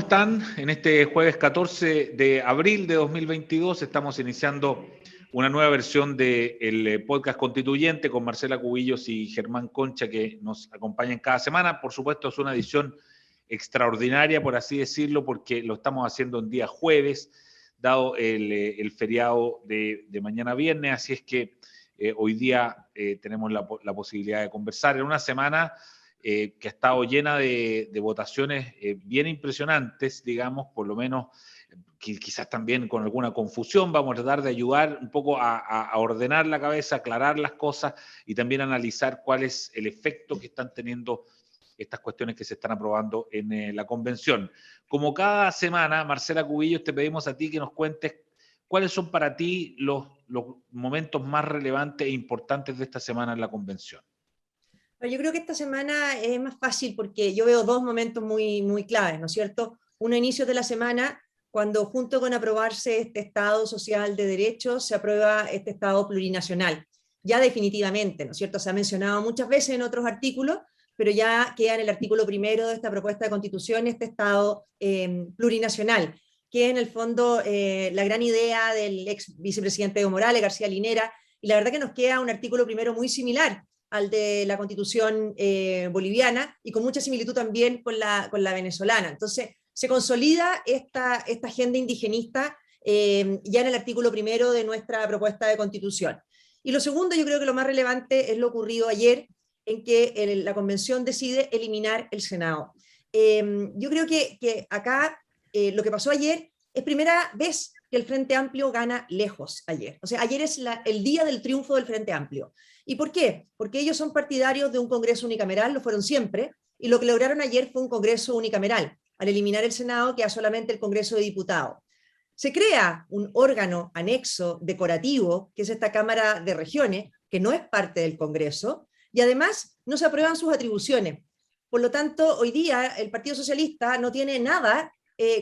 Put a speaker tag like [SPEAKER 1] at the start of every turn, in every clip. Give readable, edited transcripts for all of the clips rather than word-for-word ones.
[SPEAKER 1] están? En este jueves 14 de abril de 2022 estamos iniciando una nueva versión del podcast constituyente con Marcela Cubillos y Germán Concha, que nos acompañan cada semana. Por supuesto, es una edición extraordinaria, por así decirlo, porque lo estamos haciendo en día jueves, dado el feriado de mañana viernes. Así es que hoy día tenemos la posibilidad de conversar en una semana que ha estado llena de votaciones bien impresionantes, digamos, por lo menos quizás también con alguna confusión. Vamos a tratar de ayudar un poco a ordenar la cabeza, aclarar las cosas y también analizar cuál es el efecto que están teniendo estas cuestiones que se están aprobando en la convención. Como cada semana, Marcela Cubillos, te pedimos a ti que nos cuentes cuáles son para ti los momentos más relevantes e importantes de esta semana en la convención.
[SPEAKER 2] Yo creo que esta semana es más fácil porque yo veo dos momentos muy claves, ¿no es cierto? Uno, inicios de la semana, cuando junto con aprobarse este Estado social de derechos, se aprueba este Estado plurinacional. Ya definitivamente, ¿no es cierto? Se ha mencionado muchas veces en otros artículos, pero ya queda en el artículo primero de esta propuesta de constitución este Estado plurinacional, que en el fondo la gran idea del ex vicepresidente Evo Morales, García Linera, y la verdad que nos queda un artículo primero muy similar al de la constitución boliviana y con mucha similitud también con la venezolana. Entonces, se consolida esta agenda indigenista ya en el artículo primero de nuestra propuesta de constitución. Y lo segundo, yo creo que lo más relevante es lo ocurrido ayer, en que la convención decide eliminar el Senado. Yo creo que acá lo que pasó ayer es primera vez que el Frente Amplio gana lejos ayer. O sea, ayer es el día del triunfo del Frente Amplio. ¿Y por qué? Porque ellos son partidarios de un Congreso unicameral, lo fueron siempre, y lo que lograron ayer fue un Congreso unicameral. Al eliminar el Senado queda solamente el Congreso de Diputados. Se crea un órgano anexo decorativo, que es esta Cámara de Regiones, que no es parte del Congreso, y además no se aprueban sus atribuciones. Por lo tanto, hoy día el Partido Socialista no tiene nada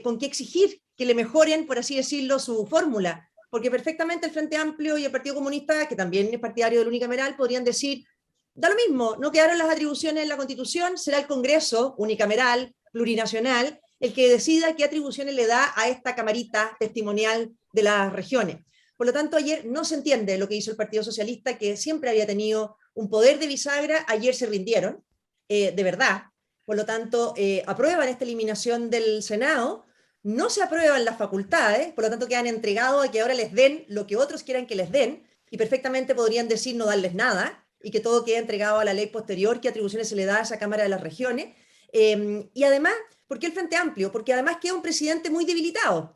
[SPEAKER 2] con qué exigir que le mejoren, por así decirlo, su fórmula, porque perfectamente el Frente Amplio y el Partido Comunista, que también es partidario del unicameral, podrían decir, da lo mismo, no quedaron las atribuciones en la Constitución, será el Congreso unicameral, plurinacional, el que decida qué atribuciones le da a esta camarita testimonial de las regiones. Por lo tanto, ayer no se entiende lo que hizo el Partido Socialista, que siempre había tenido un poder de bisagra, ayer se rindieron, de verdad. Por lo tanto, aprueban esta eliminación del Senado, no se aprueban las facultades, por lo tanto quedan entregados a que ahora les den lo que otros quieran que les den, y perfectamente podrían decir no darles nada, y que todo quede entregado a la ley posterior, qué atribuciones se le da a esa Cámara de las Regiones. Y además, ¿por qué el Frente Amplio? Porque además queda un presidente muy debilitado.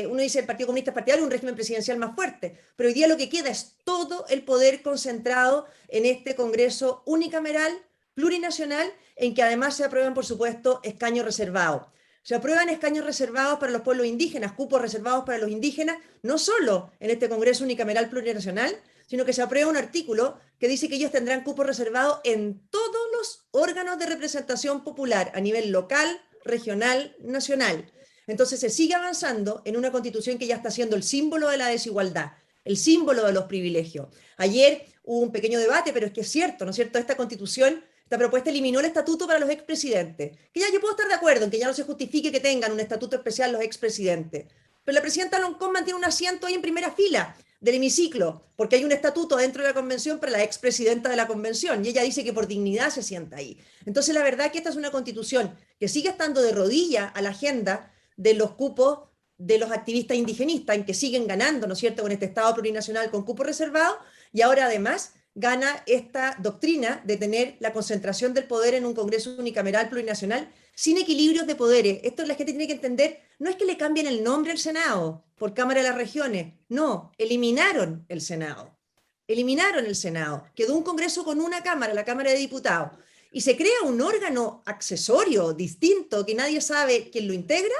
[SPEAKER 2] Uno dice el Partido Comunista es partidario, un régimen presidencial más fuerte, pero hoy día lo que queda es todo el poder concentrado en este Congreso unicameral, plurinacional, en que además se aprueban, por supuesto, escaños reservados. Se aprueban escaños reservados para los pueblos indígenas, cupos reservados para los indígenas, no solo en este Congreso unicameral plurinacional, sino que se aprueba un artículo que dice que ellos tendrán cupos reservados en todos los órganos de representación popular a nivel local, regional, nacional. Entonces se sigue avanzando en una constitución que ya está siendo el símbolo de la desigualdad, el símbolo de los privilegios. Ayer hubo un pequeño debate, pero es que es cierto, ¿no es cierto? Esta constitución, esta propuesta eliminó el estatuto para los expresidentes. Que ya yo puedo estar de acuerdo en que ya no se justifique que tengan un estatuto especial los expresidentes. Pero la presidenta Loncón mantiene un asiento ahí en primera fila del hemiciclo, porque hay un estatuto dentro de la convención para la expresidenta de la convención, y ella dice que por dignidad se sienta ahí. Entonces la verdad es que esta es una constitución que sigue estando de rodilla a la agenda de los cupos de los activistas indigenistas, en que siguen ganando, ¿no es cierto?, con este Estado plurinacional con cupo reservado, y ahora además gana esta doctrina de tener la concentración del poder en un Congreso unicameral plurinacional sin equilibrios de poderes. Esto la gente tiene que entender, no es que le cambien el nombre al Senado por Cámara de las Regiones, no, eliminaron el Senado. Eliminaron el Senado, quedó un Congreso con una Cámara, la Cámara de Diputados, y se crea un órgano accesorio, distinto, que nadie sabe quién lo integra,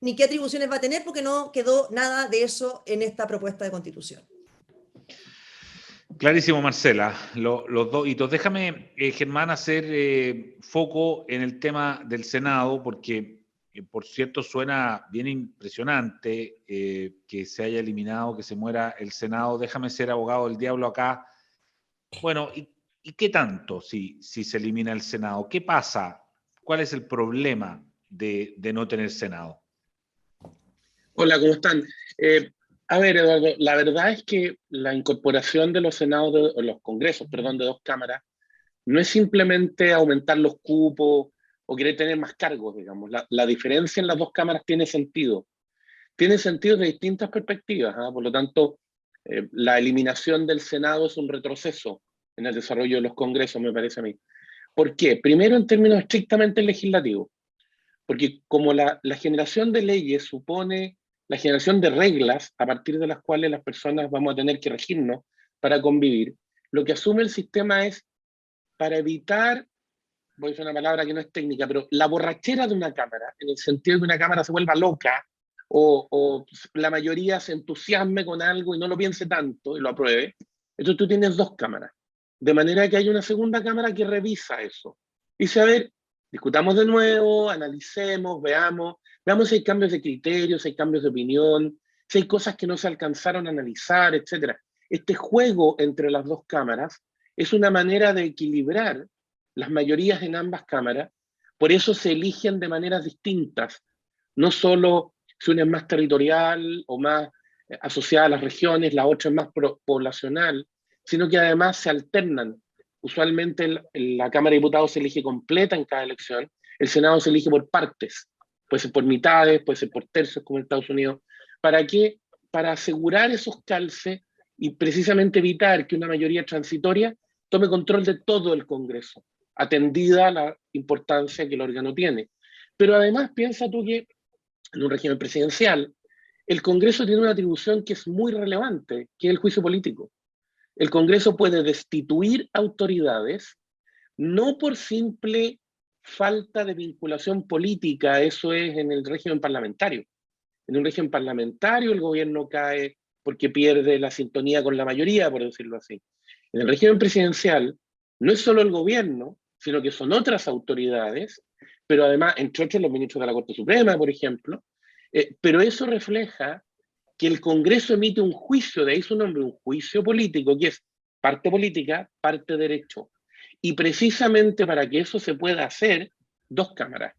[SPEAKER 2] ni qué atribuciones va a tener, porque no quedó nada de eso en esta propuesta de constitución.
[SPEAKER 1] Clarísimo, Marcela. Los dos hitos. Déjame, Germán, hacer foco en el tema del Senado, porque, por cierto, suena bien impresionante que se haya eliminado, que se muera el Senado. Déjame ser abogado del diablo acá. Bueno, ¿y qué tanto si se elimina el Senado? ¿Qué pasa? ¿Cuál es el problema? de no tener Senado?
[SPEAKER 3] Hola, ¿cómo están? A ver, Eduardo, la verdad es que la incorporación de los senados, o los congresos, perdón, de dos cámaras, no es simplemente aumentar los cupos o querer tener más cargos, digamos. La diferencia en las dos cámaras tiene sentido. Tiene sentido de distintas perspectivas, ¿ah? Por lo tanto, la eliminación del Senado es un retroceso en el desarrollo de los congresos, me parece a mí. ¿Por qué? Primero, en términos estrictamente legislativos, porque como la generación de leyes supone la generación de reglas a partir de las cuales las personas vamos a tener que regirnos para convivir, lo que asume el sistema es para evitar, voy a usar una palabra que no es técnica, pero la borrachera de una cámara, en el sentido de que una cámara se vuelva loca o la mayoría se entusiasme con algo y no lo piense tanto y lo apruebe. Entonces tú tienes dos cámaras, de manera que hay una segunda cámara que revisa eso. Dice, a ver, discutamos de nuevo, analicemos, veamos si hay cambios de criterios, si hay cambios de opinión, si hay cosas que no se alcanzaron a analizar, etc. Este juego entre las dos cámaras es una manera de equilibrar las mayorías en ambas cámaras, por eso se eligen de maneras distintas, no solo si una es más territorial o más asociada a las regiones, la otra es más poblacional, sino que además se alternan. Usualmente la Cámara de Diputados se elige completa en cada elección, el Senado se elige por partes, puede ser por mitades, puede ser por tercios como en Estados Unidos. ¿Para qué? Para asegurar esos calces y precisamente evitar que una mayoría transitoria tome control de todo el Congreso, atendida la importancia que el órgano tiene. Pero además piensa tú que en un régimen presidencial, el Congreso tiene una atribución que es muy relevante, que es el juicio político. El Congreso puede destituir autoridades, no por simple falta de vinculación política, eso es en el régimen parlamentario. En un régimen parlamentario el gobierno cae porque pierde la sintonía con la mayoría, por decirlo así. En el régimen presidencial no es solo el gobierno, sino que son otras autoridades, pero además, entre otros, los ministros de la Corte Suprema, por ejemplo, pero eso refleja que el Congreso emite un juicio, de ahí su nombre, un juicio político, que es parte política, parte derecho. Y precisamente para que eso se pueda hacer, dos cámaras.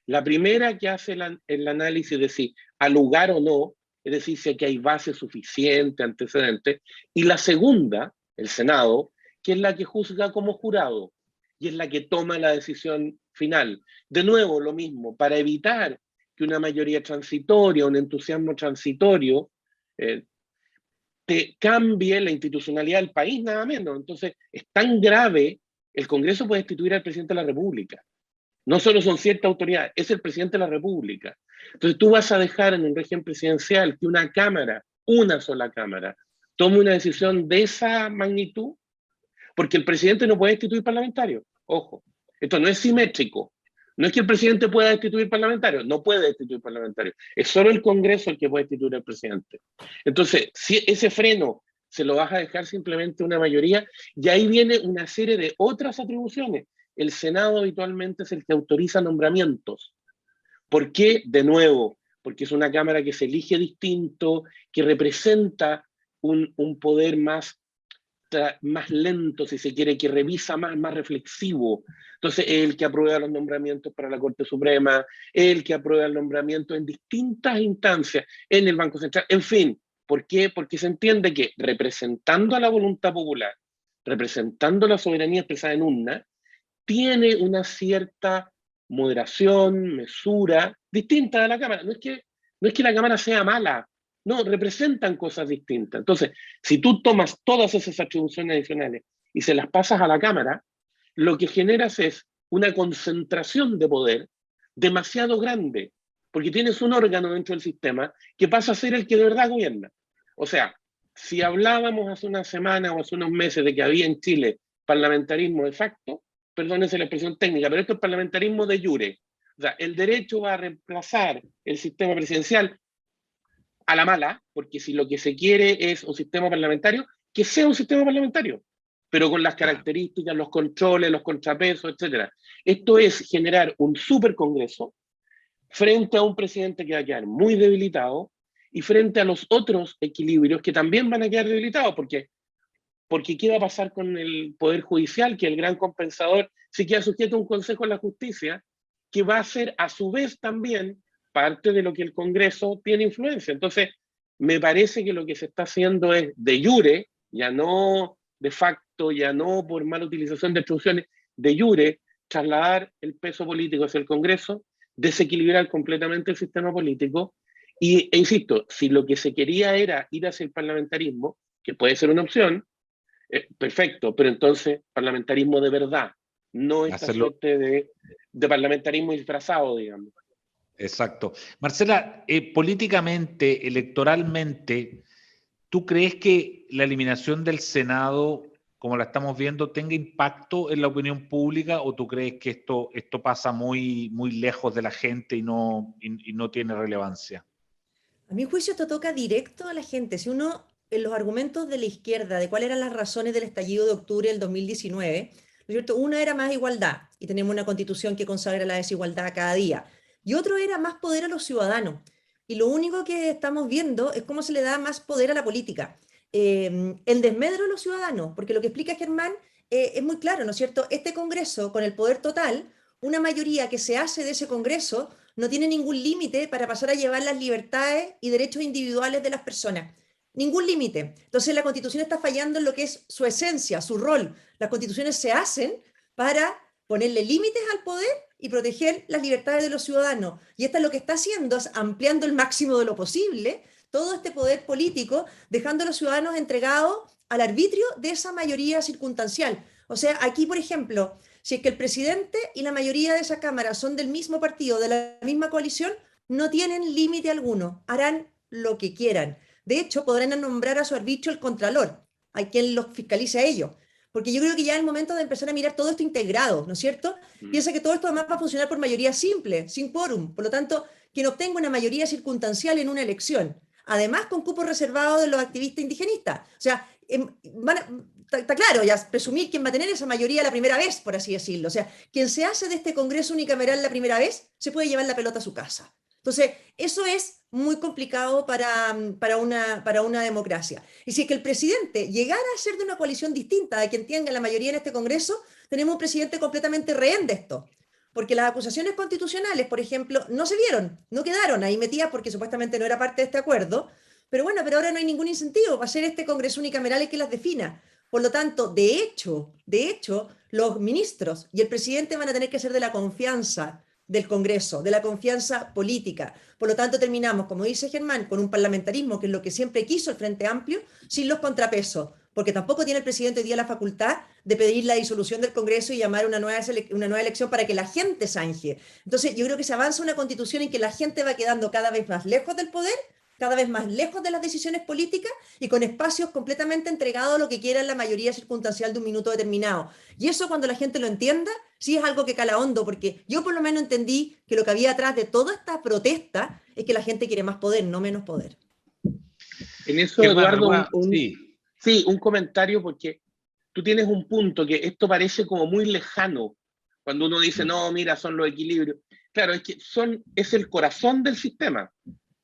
[SPEAKER 3] La primera que hace el análisis de si al lugar o no, es decir, si aquí hay base suficiente, antecedentes, y la segunda, el Senado, que es la que juzga como jurado, y es la que toma la decisión final. De nuevo, lo mismo, para evitar que una mayoría transitoria, un entusiasmo transitorio, te cambie la institucionalidad del país, nada menos. Entonces, es tan grave, el Congreso puede destituir al presidente de la República. No solo son ciertas autoridades, es el presidente de la República. Entonces tú vas a dejar en un régimen presidencial que una cámara, una sola cámara, tome una decisión de esa magnitud, porque el presidente no puede destituir parlamentarios. Ojo, esto no es simétrico. No es que el presidente pueda destituir parlamentarios, no puede destituir parlamentarios. Es solo el Congreso el que puede destituir al presidente. Entonces, si ese freno se lo vas a dejar simplemente a una mayoría, y ahí viene una serie de otras atribuciones. El Senado habitualmente es el que autoriza nombramientos. ¿Por qué? De nuevo, porque es una Cámara que se elige distinto, que representa un poder más lento, si se quiere, que revisa más reflexivo. Entonces, el que aprueba los nombramientos para la Corte Suprema, el que aprueba el nombramiento en distintas instancias, en el Banco Central, en fin. ¿Por qué? Porque se entiende que representando a la voluntad popular, representando la soberanía expresada en urna, tiene una cierta moderación, mesura, distinta de la Cámara. No es que la Cámara sea mala, no, representan cosas distintas. Entonces, si tú tomas todas esas atribuciones adicionales y se las pasas a la Cámara, lo que generas es una concentración de poder demasiado grande, porque tienes un órgano dentro del sistema que pasa a ser el que de verdad gobierna. O sea, si hablábamos hace una semana o hace unos meses de que había en Chile parlamentarismo de facto, perdónense la expresión técnica, pero esto es parlamentarismo de jure. O sea, el derecho va a reemplazar el sistema presidencial a la mala, porque si lo que se quiere es un sistema parlamentario, que sea un sistema parlamentario, pero con las características, los controles, los contrapesos, etc. Esto es generar un supercongreso frente a un presidente que va a quedar muy debilitado y frente a los otros equilibrios que también van a quedar debilitados, porque ¿qué va a pasar con el Poder Judicial? Que el gran compensador se queda sujeto a un Consejo de la Justicia que va a ser a su vez también parte de lo que el Congreso tiene influencia. Entonces, me parece que lo que se está haciendo es de jure, ya no de facto, ya no por mala utilización de atribuciones, de jure, trasladar el peso político hacia el Congreso, desequilibrar completamente el sistema político, e insisto, si lo que se quería era ir hacia el parlamentarismo, que puede ser una opción, perfecto, pero entonces parlamentarismo de verdad, no esta suerte de parlamentarismo disfrazado, digamos.
[SPEAKER 1] Exacto. Marcela, políticamente, electoralmente, ¿tú crees que la eliminación del Senado, como la estamos viendo, tenga impacto en la opinión pública, o tú crees que esto pasa muy, muy lejos de la gente y no tiene relevancia?
[SPEAKER 2] A mi juicio esto toca directo a la gente. Si uno, en los argumentos de la izquierda, de cuáles eran las razones del estallido de octubre del 2019, ¿no es cierto? Una era más igualdad, y tenemos una constitución que consagra la desigualdad cada día. Y otro era más poder a los ciudadanos. Y lo único que estamos viendo es cómo se le da más poder a la política. En desmedro de los ciudadanos, porque lo que explica Germán es muy claro, ¿no es cierto? Este Congreso, con el poder total, una mayoría que se hace de ese Congreso no tiene ningún límite para pasar a llevar las libertades y derechos individuales de las personas. Ningún límite. Entonces la Constitución está fallando en lo que es su esencia, su rol. Las constituciones se hacen para ponerle límites al poder y proteger las libertades de los ciudadanos. Y esta lo que está haciendo es ampliando el máximo de lo posible todo este poder político, dejando a los ciudadanos entregados al arbitrio de esa mayoría circunstancial. O sea, aquí, por ejemplo, si es que el presidente y la mayoría de esa Cámara son del mismo partido, de la misma coalición, no tienen límite alguno, harán lo que quieran. De hecho, podrán nombrar a su arbitrio el contralor, hay quien los fiscalice a ellos. Porque yo creo que ya es el momento de empezar a mirar todo esto integrado, ¿no es cierto? Piensa que todo esto además va a funcionar por mayoría simple, sin quórum. Por lo tanto, quien obtenga una mayoría circunstancial en una elección, además con cupos reservados de los activistas indigenistas. O sea, está claro, ya presumir quién va a tener esa mayoría la primera vez, por así decirlo. O sea, quien se hace de este Congreso unicameral la primera vez, se puede llevar la pelota a su casa. Entonces, eso es muy complicado para una democracia. Y si es que el presidente llegara a ser de una coalición distinta a quien tenga la mayoría en este Congreso, tenemos un presidente completamente rehén de esto. Porque las acusaciones constitucionales, por ejemplo, no se vieron, no quedaron ahí metidas porque supuestamente no era parte de este acuerdo. Pero bueno, pero ahora no hay ningún incentivo para ser este Congreso unicameral el que las defina. Por lo tanto, de hecho, los ministros y el presidente van a tener que ser de la confianza del Congreso, de la confianza política. Por lo tanto, terminamos, como dice Germán, con un parlamentarismo, que es lo que siempre quiso el Frente Amplio, sin los contrapesos, porque tampoco tiene el presidente hoy día la facultad de pedir la disolución del Congreso y llamar una nueva elección para que la gente zanje. Entonces, yo creo que se avanza una constitución en que la gente va quedando cada vez más lejos del poder, cada vez más lejos de las decisiones políticas y con espacios completamente entregados a lo que quiera la mayoría circunstancial de un minuto determinado. Y eso, cuando la gente lo entienda, sí es algo que cala hondo, porque yo por lo menos entendí que lo que había atrás de toda esta protesta es que la gente quiere más poder, no menos poder.
[SPEAKER 3] En eso, Eduardo, un comentario, porque tú tienes un punto que esto parece como muy lejano, cuando uno dice, no, mira, son los equilibrios. Claro, es que es el corazón del sistema,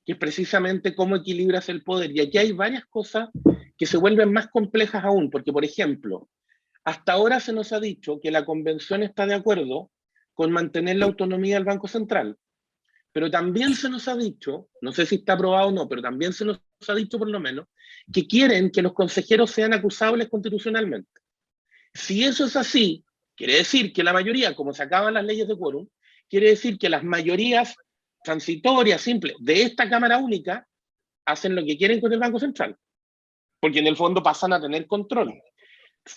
[SPEAKER 3] que es precisamente cómo equilibras el poder. Y aquí hay varias cosas que se vuelven más complejas aún, porque, por ejemplo, hasta ahora se nos ha dicho que la Convención está de acuerdo con mantener la autonomía del Banco Central, pero también se nos ha dicho, no sé si está aprobado o no, pero también se nos ha dicho por lo menos, que quieren que los consejeros sean acusables constitucionalmente. Si eso es así, quiere decir que la mayoría, como se acaban las leyes de quórum, quiere decir que las mayorías transitorias, simples, de esta Cámara Única, hacen lo que quieren con el Banco Central, porque en el fondo pasan a tener control.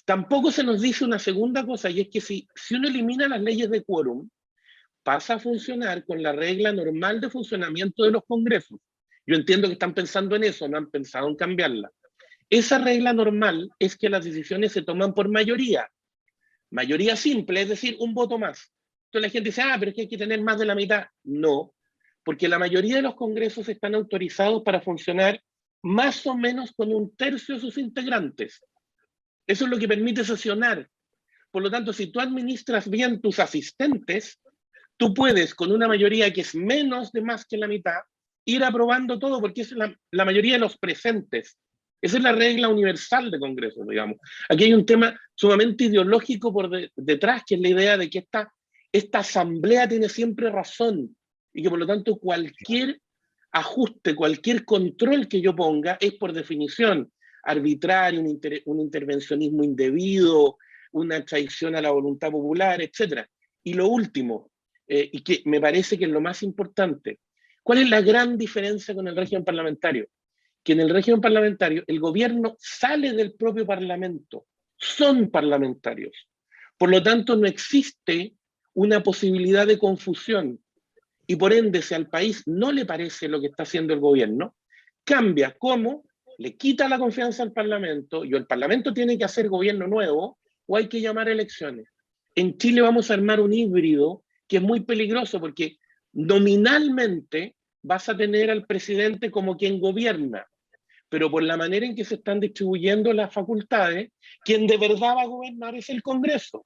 [SPEAKER 3] Tampoco se nos dice una segunda cosa, y es que si uno elimina las leyes de quórum, pasa a funcionar con la regla normal de funcionamiento de los congresos. Yo entiendo que están pensando en eso, no han pensado en cambiarla. Esa regla normal es que las decisiones se toman por mayoría. Mayoría simple, es decir, un voto más. Entonces la gente dice, pero es que hay que tener más de la mitad. No, porque la mayoría de los congresos están autorizados para funcionar más o menos con 1/3 de sus integrantes. Eso es lo que permite sesionar. Por lo tanto, si tú administras bien tus asistentes, tú puedes, con una mayoría que es menos de más que la mitad, ir aprobando todo, porque es la mayoría de los presentes. Esa es la regla universal de congresos, digamos. Aquí hay un tema sumamente ideológico por detrás, que es la idea de que esta esta asamblea tiene siempre razón y que por lo tanto cualquier ajuste, cualquier control que yo ponga es por definición arbitrario, un intervencionismo indebido, una traición a la voluntad popular, etc. Y lo último, y que me parece que es lo más importante, ¿cuál es la gran diferencia con el régimen parlamentario? Que en el régimen parlamentario el gobierno sale del propio parlamento, son parlamentarios. Por lo tanto, no existe una posibilidad de confusión. Y por ende, si al país no le parece lo que está haciendo el gobierno, cambia. ¿Cómo? Le quita la confianza al Parlamento, y el Parlamento tiene que hacer gobierno nuevo, o hay que llamar a elecciones. En Chile vamos a armar un híbrido que es muy peligroso, porque nominalmente vas a tener al presidente como quien gobierna, pero por la manera en que se están distribuyendo las facultades, quien de verdad va a gobernar es el Congreso.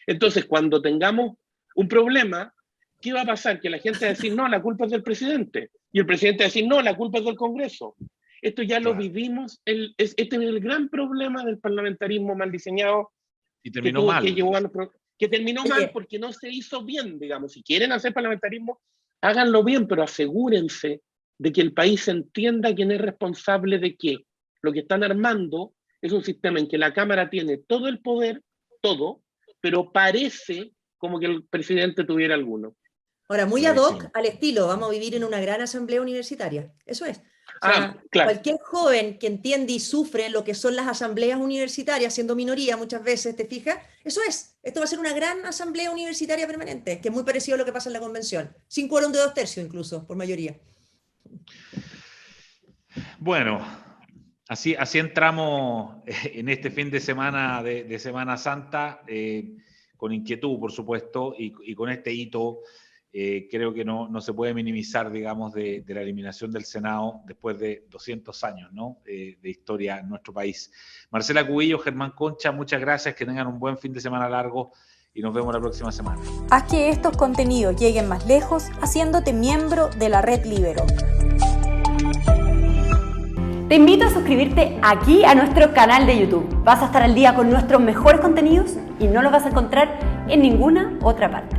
[SPEAKER 3] Entonces, cuando tengamos un problema, ¿qué va a pasar? Que la gente va a decir, no, la culpa es del presidente, y el presidente va a decir, no, la culpa es del Congreso. Esto ya lo vivimos, este es el gran problema del parlamentarismo mal diseñado.
[SPEAKER 1] Y terminó mal.
[SPEAKER 3] Que terminó mal porque no se hizo bien, digamos. Si quieren hacer parlamentarismo, háganlo bien, pero asegúrense de que el país entienda quién es responsable de qué. Lo que están armando es un sistema en que la Cámara tiene todo el poder, todo, pero parece como que el presidente tuviera alguno.
[SPEAKER 2] Ahora, muy ad hoc al estilo, vamos a vivir en una gran asamblea universitaria. Eso es. O sea,
[SPEAKER 3] claro.
[SPEAKER 2] Cualquier joven que entiende y sufre lo que son las asambleas universitarias, siendo minoría muchas veces, ¿te fijas? Eso es. Esto va a ser una gran asamblea universitaria permanente, que es muy parecido a lo que pasa en la convención. Sin quórum de 2/3 incluso, por mayoría.
[SPEAKER 1] Bueno, así entramos en este fin de semana de Semana Santa, con inquietud, por supuesto, y con este hito. Creo que no se puede minimizar, digamos, de la eliminación del Senado después de 200 años, ¿no? De historia en nuestro país. Marcela Cubillos, Germán Concha, muchas gracias, que tengan un buen fin de semana largo y nos vemos la próxima semana.
[SPEAKER 4] Haz que estos contenidos lleguen más lejos haciéndote miembro de la Red Libero.
[SPEAKER 5] Te invito a suscribirte aquí a nuestro canal de YouTube. Vas a estar al día con nuestros mejores contenidos y no los vas a encontrar en ninguna otra parte.